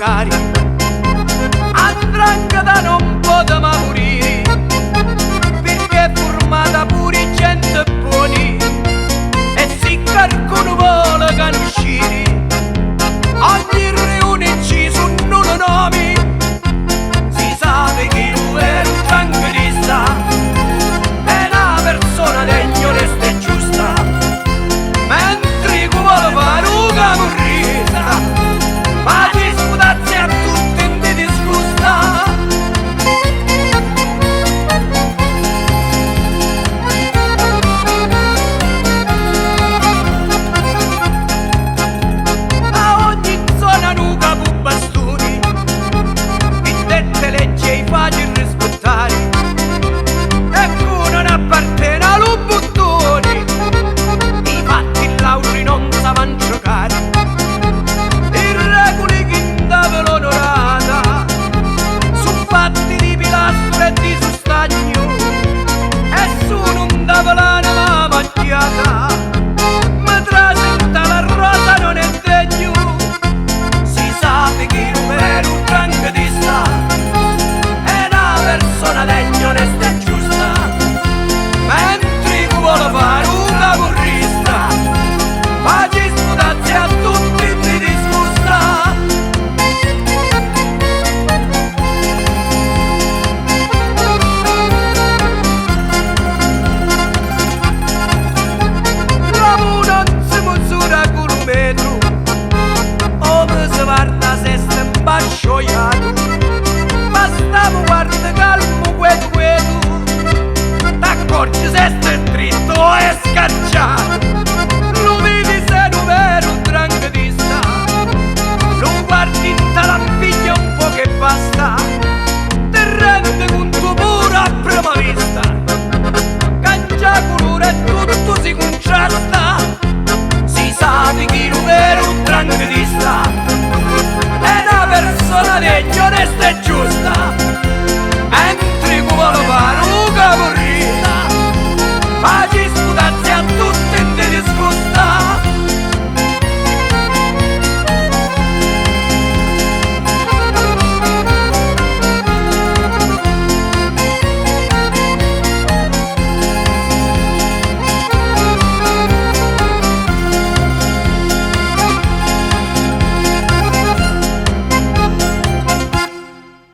cari, andrangheta non poteva morire, perché è formata pure gente buoni, e se qualcuno vuole che non uscire, ogni riunione ci sono nomi, si sa che lui è un tranquillista, è una persona degna, onesta e giusta, mentre chi vuole fare un camorrista, ma disputarsi a tutti in di disgusta. A ogni zona nu capo bastoni, in dette leggi ai facili rispettare, ecco non appartiene allo bottoni, i fatti lauri non savan giocare, i regoli che davano onorata, su fatti di pilastro e di sostagno, e su non davano la macchiata, ma trasenta la rosa non è degno, si sa che lui era un tranquillista, è una persona degna, onesta e giusta, mentre chi vuole fare un camorrista, fa disputarsi a tutti di disgusta. L'uomo non si misura con un metro, come si guarda se sta imbascioiato, ma stiamo guarda calmo queto, t'accorgi se sta dritto e scacciato, lo vedi se non è un tranquillista, lo guardi in talampiglia un po' che basta, te rende conto pure a prima vista, cangia colore e tutto si contrasta, si sa che non è un tranquillista, è una persona degna, onesta e giusta.